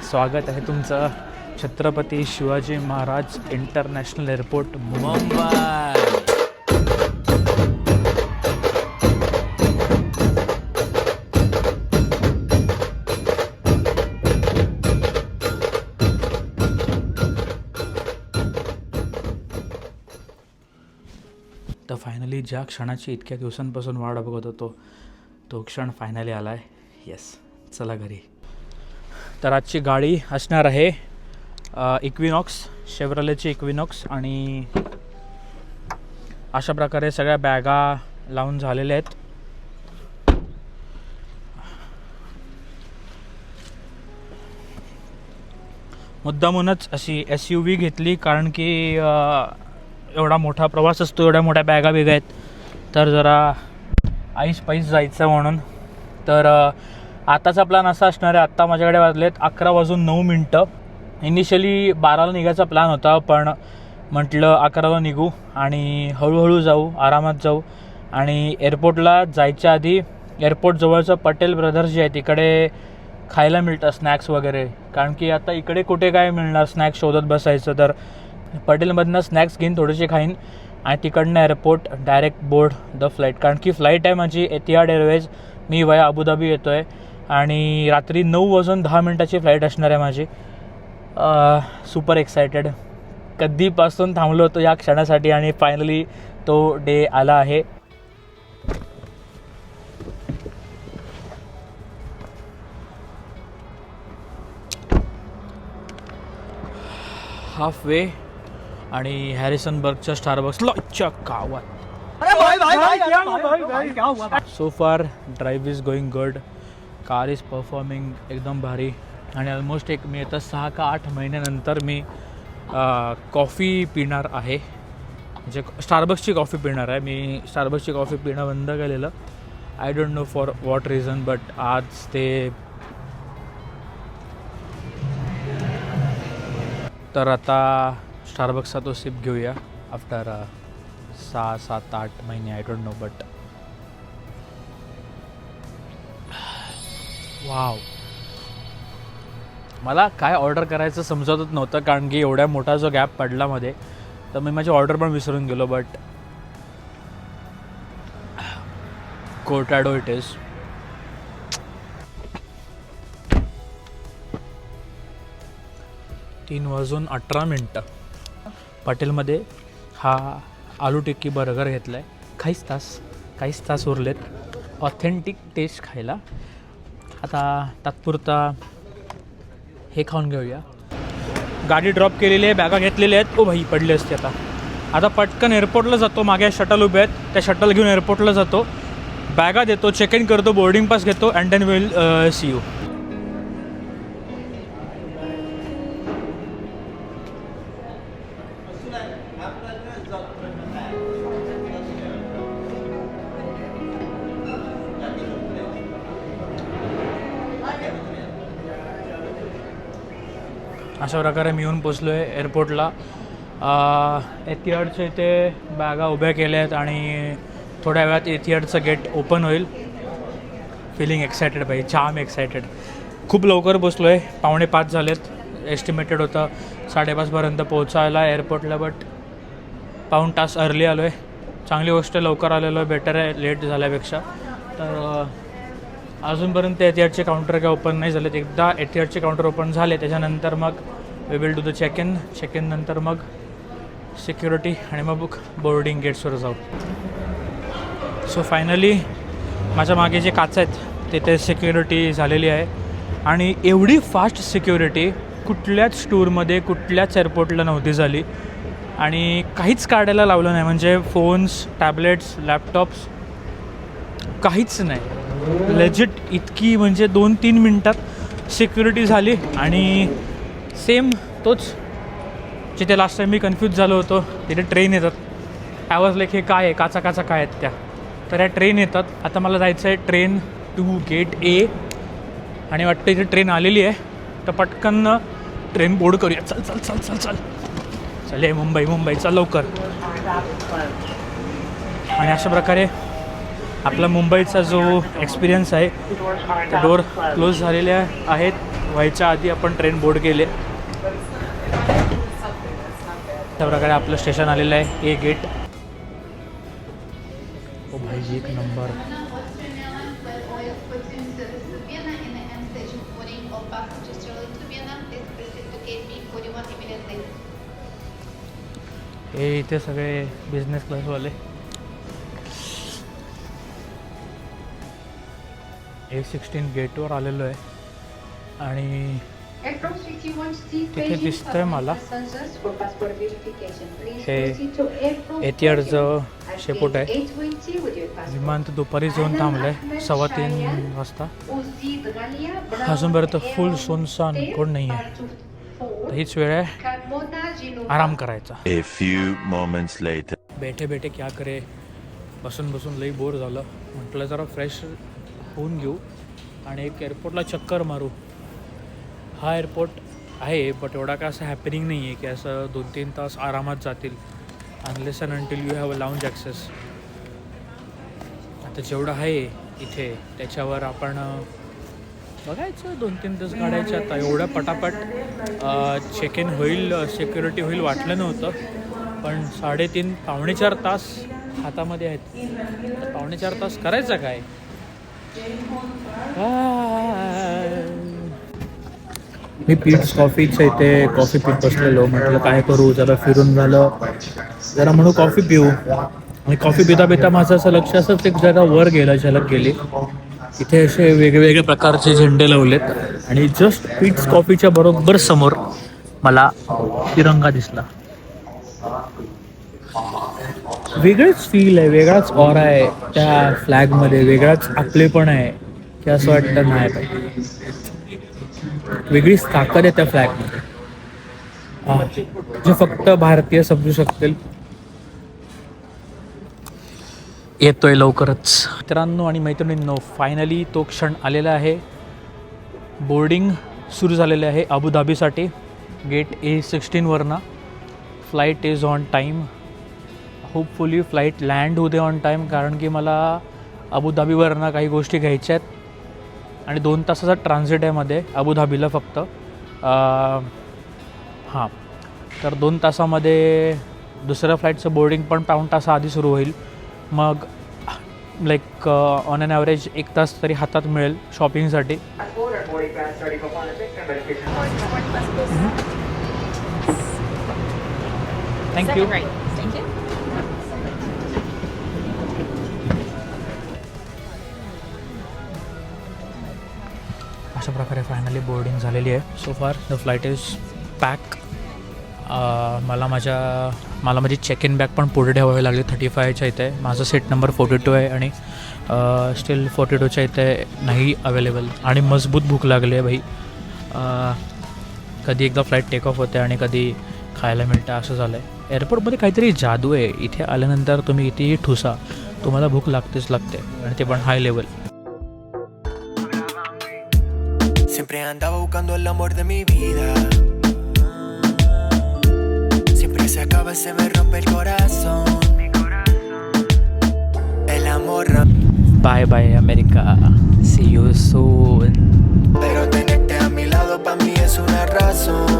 स्वागत आहे तुमचं छत्रपती शिवाजी महाराज इंटरनॅशनल एअरपोर्ट मुंबई. तर फायनली ज्या क्षणाची इतक्या दिवसांपासून वाट बघत होतो तो क्षण फायनली आला आहे. येस, चला घरी. तर आजची गाडी असणार आहे इक्विनॉक्स, शेव्हरलेची इक्विनॉक्स. आणि अशा प्रकारे सगळ्या बॅगा लावून झालेल्या आहेत. मुद्दामूनच अशी SUV घेतली कारण की एवढा मोठा प्रवास असतो, एवढ्या मोठ्या बॅगा आहेत, तर जरा आईस पाईस जायचं म्हणून. तर आताचा प्लॅन असा असणार आहे. आत्ता माझ्याकडे वाजलेत 11:09. इनिशियली 12ला निघायचा प्लॅन होता, पण म्हटलं 11ला निघू आणि हळूहळू जाऊ, आरामात जाऊ. आणि एअरपोर्टला जायच्या आधी एअरपोर्ट जवळचं पटेल ब्रदर्स जे आहे तिकडे खायला मिळतं स्नॅक्स वगैरे, कारण की आता इकडे कुठे काय मिळणार स्नॅक्स शोधत बसायचं. तर पटेलमधनं स्नॅक्स घेईन, थोडेसे खाईन आणि तिकडनं airport direct board the flight. कारण की फ्लाईट आहे माझी एतिहाद एअरवेज. मी वया अबुधाबी येतो आहे आणि रात्री 9:10 फ्लाईट असणार आहे माझी. Super excited. कधीपासून थांबलो होतो या क्षणासाठी आणि फायनली तो डे आला आहे. हाफ वे आणि हॅरिसनबर्गच्या स्टारबक्सला गावात. सो फार drive is going good. Car is performing एकदम भारी. आणि ऑलमोस्ट मी आता 6 का 8 महिन्यानंतर मी कॉफी पिणार आहे, म्हणजे स्टारबक्सची कॉफी पिणार आहे. मी स्टारबक्सची कॉफी पिणं बंद केलेलं, I don't know for what reason, but आज ते. तर आता स्टारबक्सचा तो सिप घेऊया आफ्टर 6, 7, 8 महिने, I don't know. But wow, मला काय ऑर्डर करायचं समजतच नव्हतं कारण की एवढ्या मोठा जो गॅप पडला मध्ये, तर मी माझी ऑर्डर पण विसरून गेलो. But cortado it is. तीन वाजून 18 पटेलमध्ये हा आलू टिक्की बर्गर घेतला आहे. काहीच तास उरलेत ऑथेंटिक टेस्ट खायला. आता तात्पुरता हे खाऊन घेऊया. गाडी ड्रॉप केलेली आहे, बॅगा घेतलेल्या आहेत. ओ भाई, पडली असते. आता पटकन एअरपोर्टला जातो. मागे शटल उभे आहेत, त्या शटल घेऊन एअरपोर्टला जातो, बॅगा देतो, चेक इन करतो, बोर्डिंग पास घेतो and then will see you. अशा प्रकारे मी येऊन पोचलो आहे एअरपोर्टला. एतिहाडच्या इथे बॅगा उभ्या केल्या आहेत आणि थोड्या वेळात एतिहाडचं गेट ओपन होईल. फिलिंग एक्सायटेड भाई, जाम एक्सायटेड. खूप लवकर पोचलो आहे, 4:45 झालेत. एस्टिमेटेड होतं 5:30पर्यंत पोहोचायला एअरपोर्टला, बट पाऊण तास अर्ली आलो आहे. चांगली गोष्ट, लवकर आलेलो आहे, बेटर आहे लेट झाल्यापेक्षा. तर अजूनपर्यंत एतिहाडचे काउंटर काय ओपन नाही झालेत. एकदा एतिहाडचे काउंटर ओपन झाले त्याच्यानंतर मग we will do the check in नंतर मग सिक्युरिटी आणि मग बोर्डिंग गेट्सवर जाऊ. सो फायनली माझ्या मागे जे काच आहेत तिथे सिक्युरिटी झालेली आहे. आणि एवढी फास्ट सिक्युरिटी कुठल्याच टूरमध्ये कुठल्याच एअरपोर्टला नव्हती झाली. आणि काहीच काढायला लावलं नाही, म्हणजे फोन्स, टॅबलेट्स, लॅपटॉप्स काहीच नाही. लेजिट इतकी, म्हणजे 2-3 मिनटात सिक्युरिटी झाली. आणि सेम तोच जिथे लास्ट टाईम मी कन्फ्यूज झालो होतो, तिथे ट्रेन येतात. आय वॉज लाईक हे काय आहे, काचा काय आहेत त्या. तर ह्या ट्रेन येतात. आता मला जायचं आहे ट्रेन टू गेट ए आणि वाटतं इथे ट्रेन आलेली आहे, तर पटकन ट्रेन बोर्ड करूया. चल चल चल चल चल चल, मुंबई मुंबई चल लवकर. आणि अशा प्रकारे आपला मुंबईचा जो एक्सपिरियन्स आहे ते डोर क्लोज झालेले आहेत. व्हायच्या आधी आपण ट्रेन बोर्ड केले. त्या प्रकारे आपलं स्टेशन आलेलं आहे ए गेट. ओ भाई एक नंबर. हे इथे सगळे बिझनेस क्लासवाले. A16 गेटवर आलेलो आहे आणि तिथे दिसतंय मला हे एतिहाडचं शेपूट आहे. विमान तर दुपारी जाऊन थांबलं आहे 3:15 वाजता. अजूनपर्यंत फुल सुनसान, कोण नाही आहे. हीच वेळ आहे आराम करायचा. बैठे बैठे क्या करे, बसून बसून लई बोर झालं. म्हटलं जरा फ्रेश होऊन घेऊ आणि एक एअरपोर्टला चक्कर मारू. हा एअरपोर्ट आहे बट एवढा काय असं हॅपनिंग नाही आहे की असं 2-3 तास आरामात जातील unless and until you have a lounge access. आता जेवढं आहे इथे त्याच्यावर आपण बघायचं 2-3 तास काढायचे. आता एवढं पटापट चेक इन होईल, सिक्युरिटी होईल वाटलं नव्हतं, पण 3.5-4 तास हातामध्ये आहेत. तर 4.5 तास करायचं काय. मी पीट्स कॉफीच्या इथे कॉफी पीत बसलेलो. म्हटलं काय करू, जरा फिरून झालं, जरा म्हणू कॉफी पिऊ. आणि कॉफी पिता पिता माझं असं लक्ष असंच एक जरा वर गेलं, झलक गेली. इथे असे वेगवेगळे प्रकारचे झेंडे लावलेत आणि जस्ट पीट्स कॉफीच्या बरोबर समोर मला तिरंगा दिसला. वेगळंच फील आहे, वेगळाच ऑरा आहे त्या फ्लॅगमध्ये, वेगळाच आपलेपण आहे की असं वाटतं नाही पाहिजे. वेगळीच ताकद आहे त्या फ्लॅगमध्ये, जे फक्त भारतीय समजू शकतील. येतोय लवकरच. मित्रांनो आणि मैत्रिणींनो, फायनली तो क्षण आलेला आहे. बोर्डिंग सुरू झालेलं आहे अबुधाबीसाठी गेट A16वरनं. Flight is on time. Hopefully flight land होते ऑन टाईम, कारण की मला अबुधाबीवरनं काही गोष्टी घ्यायच्या आहेत आणि 2 तासाचा ट्रान्झिट आहे मध्ये अबुधाबीला फक्त. हां, तर 2 तासामध्ये दुसऱ्या फ्लाईटचं बोर्डिंग पण पाऊण तासाआधी सुरू होईल. मग लाईक ऑन ॲन ॲव्हरेज 1 तास तरी हातात मिळेल शॉपिंगसाठी. थँक्यू. अशा प्रकारे फायनली बोर्डिंग झालेली आहे. So far the flight is pack. मला माझी चेक इन बॅग पण पुढे ठेवावी लागली. 35च्या इथे माझं सीट नंबर 42 आहे आणि स्टील 42च्या इथे नाही अवेलेबल. आणि मजबूत भूक लागली आहे भाई. कधी एकदा फ्लाईट टेक ऑफ होते आणि कधी खायला मिळतं असं झालं आहे. एअरपोर्टमध्ये काहीतरी जादू आहे. इथे आल्यानंतर तुम्ही कितीही ठुसा, तुम्हाला भूक लागतेच लागते, आणि ते पण high level. Siempre andaba buscando el amor de mi vida. Siempre se acaba, se me rompe el corazón. El amor. Bye bye America. See you soon. Pero tenerte a mi lado pa' mí es una razón.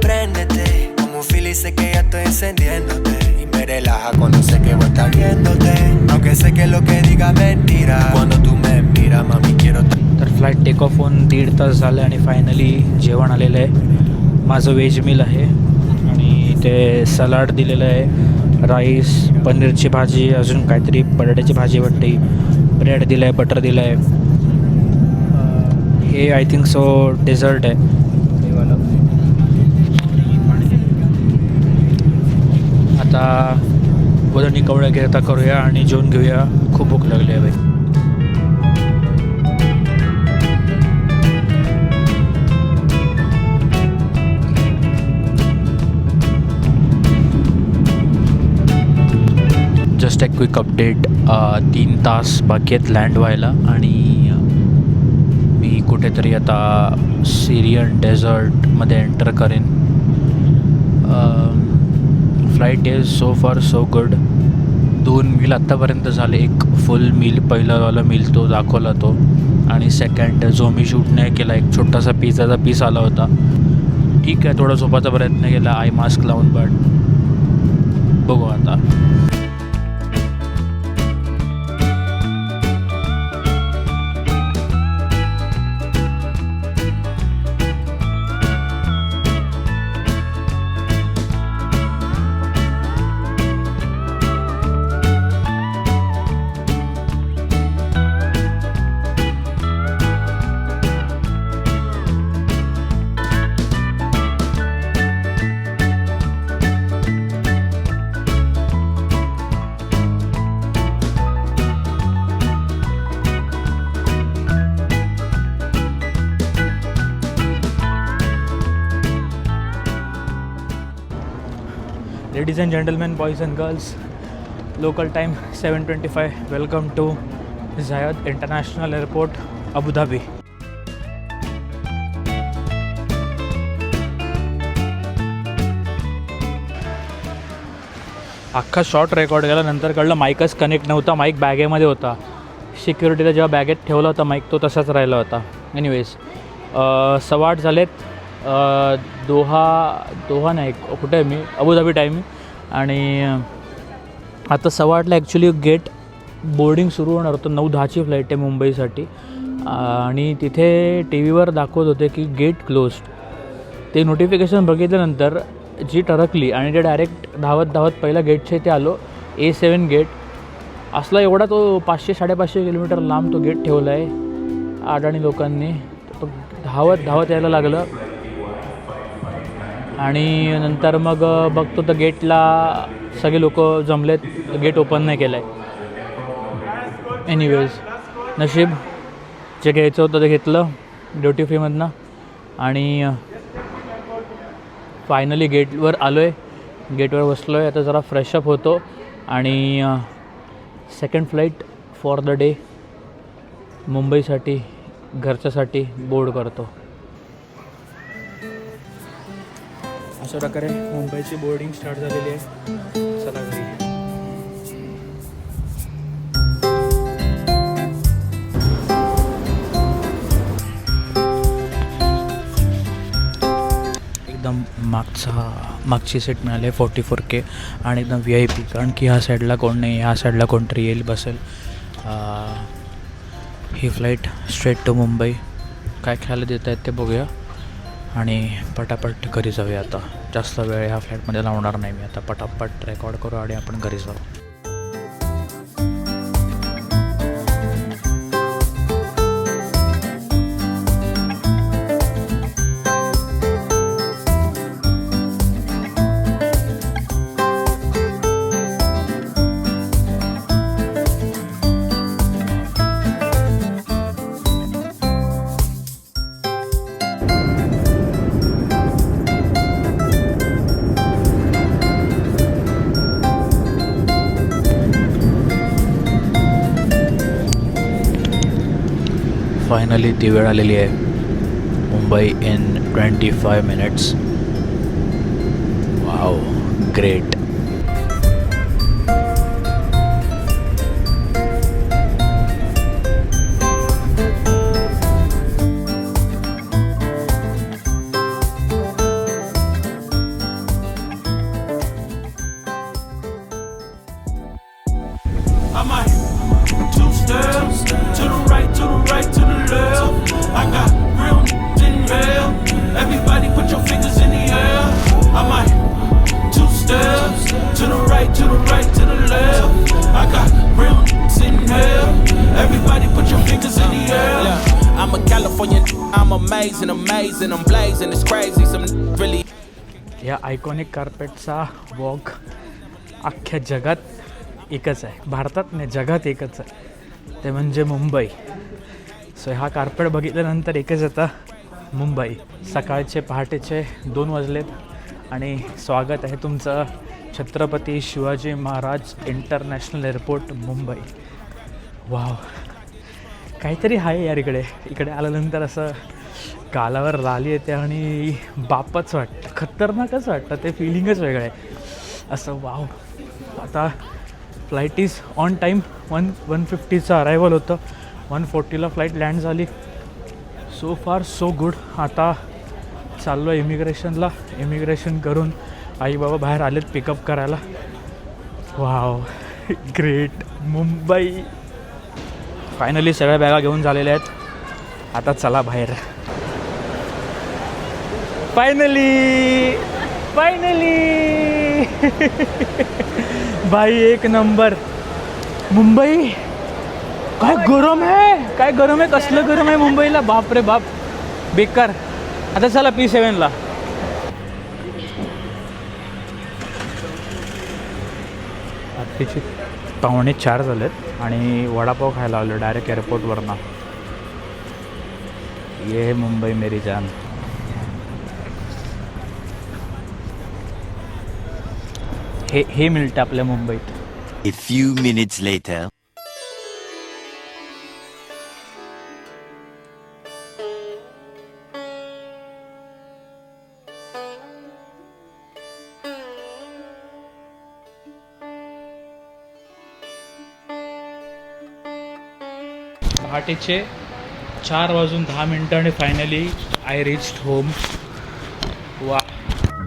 Préndete, como un fil y sé que ya estoy encendiéndote. Y me relaja cuando sé que voy a estar viéndote. Aunque sé que lo que diga mentira. Cuando tú me miras, mami, quiero. तर flight take off होऊन 1.5 तास झाले आणि finally जेवण आलेलं आहे. माझं veg meal आहे आणि ते सलाड दिलेलं आहे, राईस, पनीरची भाजी, अजून काहीतरी बटाट्याची भाजी वाटते, ब्रेड दिलं आहे, बटर दिलं आहे. हे आय थिंक सो डेझर्ट आहे. आता गोधनी कवड्या घेता करूया आणि जेवण घेऊया. खूप भूक लागली आहे बाई. जस्ट एक क्विक अपडेट. 3 तास बाकी आहेत लँड व्हायला आणि कुठेतरी आता सिरियन डेझर्टमध्ये एंटर करेन. Flight is so far so good. 2 meal आत्तापर्यंत झाले. एक फुल मील पहिलावाला मील तो दाखवला तो, आणि सेकंड जो मी शूट नाही केला एक छोटासा पिझ्झाचा पीस आला होता. ठीक आहे, थोडा झोपाचा प्रयत्न केला आय मास्क लावून, बट बघू आता. Ladies and gentlemen, boys and girls, local time 7:25. Welcome to Zayed International Airport, Abu Dhabi. अख्खा शॉट रेकॉर्ड केला, नंतर कळलं माईकच कनेक्ट नव्हता. माईक बॅगेमध्ये होता. सिक्युरिटीला जेव्हा बॅगेत ठेवला होता माईक तो तसाच राहिला होता. एनिवेज 8:15 झालेत. दोहा नाही, कुठे आहे मी, अबुधाबी टाईम. आणि आता 8:15ला ॲक्च्युली गेट बोर्डिंग सुरू होणार होतं. 9:10ची फ्लाईट आहे मुंबईसाठी. आणि तिथे टी व्हीवर दाखवत होते की गेट क्लोज्ड. ते नोटिफिकेशन बघितल्यानंतर जी टरकली आणि ते डायरेक्ट धावत पहिल्या गेटच्या इथे आलो. A7 गेट असला एवढा तो 500-550 किलोमीटर लांब तो गेट ठेवला आहे अडाणी लोकांनी. तो धावत यायला लागलं. आणि नंतर मग बघतो तर गेटला सगळे लोक जमलेत, गेट ओपन नाही केलं आहे. एनिवेज नशीब, जे घ्यायचं होतं ते घेतलं ड्युटी फ्रीमधनं. आणि फायनली गेटवर आलो आहे, गेटवर बसलो आहे. आता जरा फ्रेशअप होतो आणि second flight for the day मुंबईसाठी घरच्यासाठी बोर्ड करतो. अशा प्रकारे मुंबईची बोर्डिंग स्टार्ट झालेली आहे. चला घरी. एकदम मागची सीट मिळाली आहे 44K आणि एकदम VIP, कारण की ह्या साईडला कोण नाही, ह्या साईडला कोणतरी येईल बसेल. ही फ्लाईट स्ट्रेट टू मुंबई. काय खायला देत आहेत ते बघूया आणि पटापट घरी जाऊया. आता जास्त वेळ ह्या फ्लाईटमध्ये लावणार नाही मी. आता पटापट रेकॉर्ड करू आणि आपण घरी जाऊ. फायनली ती वेळ आलेली आहे. Mumbai in 25 minutes. Wow, great. Amazing, I'm blazing, it's crazy, some really. या आयकॉनिक कार्पेटचा वॉक अख्ख्या जगात एकच आहे. भारतात नाही, जगात एकच आहे, ते म्हणजे मुंबई. सो हा कार्पेट बघितल्यानंतर एकच येतं, मुंबई. सकाळचे पहाटेचे 2 वाजलेत आणि स्वागत आहे तुमचं Chhatrapati Shivaji Maharaj international airport Mumbai. Wow, काहीतरी आहे यार इकडे. इकडे आल्यानंतर असं गालावर लाली येते आणि बापच वाटतं, खतरनाकच वाटतं. ते फिलिंगच वेगळं आहे असं. वाव. आता फ्लाईट इज ऑन टाईम. 150चं अरायवल होतं, 140ला फ्लाईट लँड झाली. So far so good. आता चाललो आहे इमिग्रेशनला. इमिग्रेशन करून आई बाबा बाहेर आलेत पिकअप करायला. Wow, great. मुंबई. फायनली सगळ्या बॅगा घेऊन झालेल्या आहेत. आता चला बाहेर. फायनली भाई एक नंबर. मुंबई काय गरम आहे, काय गरम आहे, कसलं गरम आहे मुंबईला. बाप रे बाप, बेकार. आता चला P7ला. रात्रीचे 3:45 झालेत आणि वडापाव खायला आलो डायरेक्ट एअरपोर्टवरनं. ये मुंबई मेरी जान. हे मिळतं आपल्या मुंबईत. A few minutes later. पहाटेचे 4:10 आणि फायनली आय रिच्ड होम. वा.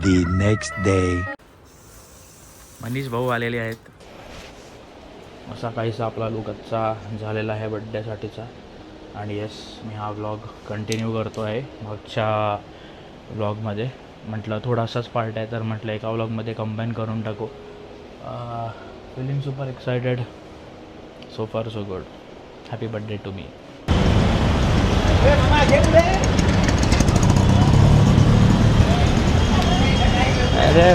The next day. मनीष भाऊ आलेले आहेत. असा काहीसा आपला लुक आजचा झालेला आहे बड्डेसाठीचा. आणि येस, मी हा व्लॉग कंटिन्यू करतो आहे. मागच्या व्लॉगमध्ये म्हटलं थोडासाच पार्ट आहे तर म्हटलं एका व्लॉगमध्ये कंबाईन करून टाकू. Feeling super excited. So far so good. Happy birthday to me. अरे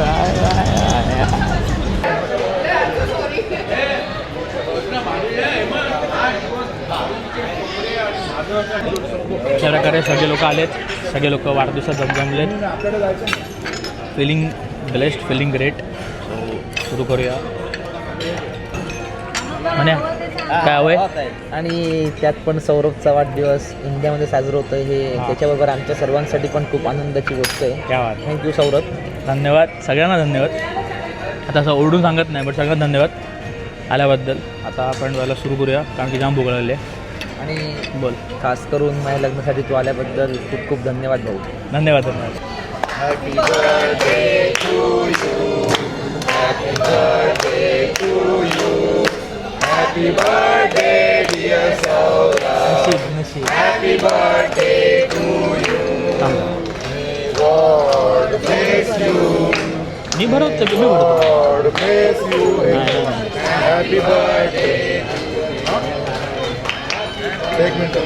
अशा प्रकारे सगळे लोक आलेत. सगळे लोक वाढदिवसात जमलेत. Feeling blessed, feeling great. So सुरू करूया. म्हणे काय हवंय. आणि त्यात पण सौरभचा वाढदिवस इंडियामध्ये साजरं होतं हे त्याच्याबरोबर आमच्या सर्वांसाठी पण खूप आनंदाची गोष्ट आहे. क्या बात. थँक्यू सौरभ. धन्यवाद सगळ्यांना. धन्यवाद. आता असं ओरडून सांगत नाही बट सगळ्यांना धन्यवाद आल्याबद्दल. आता आपण जायला सुरू करूया कारण की जाम भूक लागली आहे. आणि बोल. खास करून माझ्या लग्नासाठी तू आल्याबद्दल खूप खूप धन्यवाद भाऊ. धन्यवाद. धन्यवाद. Happy birthday to you. Happy birthday to you. Happy birthday dear Saurabh. नशीब. Happy birthday to you. May God bless you. मी भरवतो की मी भरतो. God bless you. Happy birthday. एक मिनिट.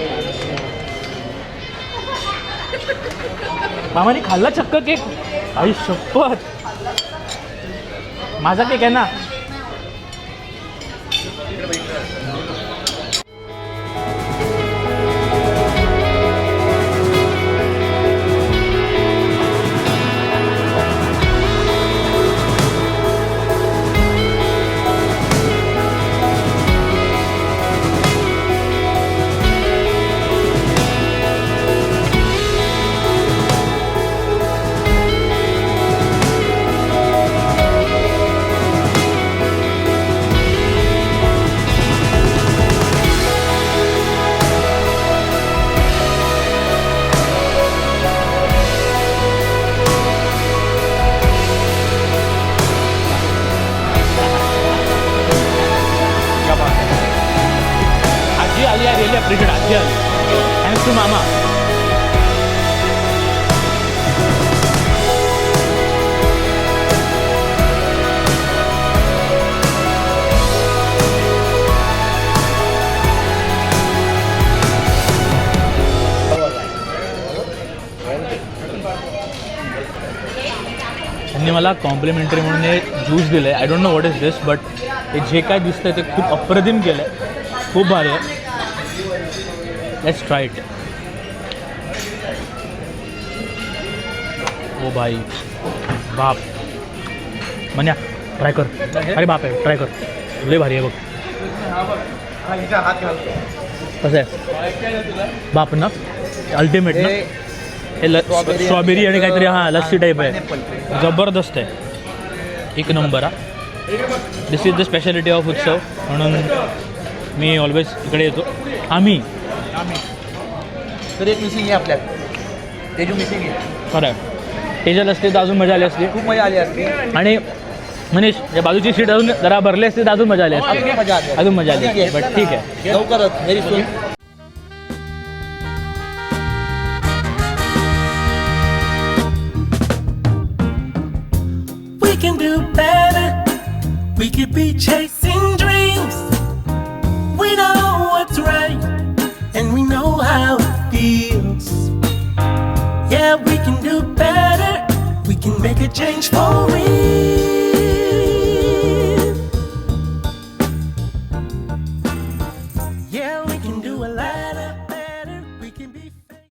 मामाने खाल्ला चक्क केक. आई शपथ. माझा केक आहे ना. I really appreciate Ajay. Thanks to Mama. त्यांनी मला कॉम्प्लिमेंटरी म्हणून हे ज्यूस दिलं आहे. I don't know what is this but हे जे काय दिसतंय ते खूप अप्रतिम केलं आहे. खूप भारी आहे. Let's try it. ओ भाई बाप. मन्या ट्राय कर. अरे बाप आहे, ट्राय कर. लय भारी आहे बघ. कसं आहे बाप ना अल्टिमेट ना हे स्ट्रॉबेरी आणि काहीतरी हां लस्सी टाईप आहे जबरदस्त आहे एक नंबर हा दिस इज द स्पेशालिटी ऑफ उत्सव म्हणून मी ऑलवेज इकडे येतो आम्ही तर एक मिसिंग आहे आपल्यात तेजू मिसिंग आहे खरं आहे तेजल असते तर अजून मजा आली असती खूप मजा आली असती आणि मनीष या बाजूची सीट अजून जरा भरली असते तर अजून मजा आली असते अजून मजा आली अजून मजा आली बट ठीक आहे लवकरच very soon We can do better. We could be chasing dreams. We know what's right, and we know how it feels. Yeah, we can do better. We can make a change for real.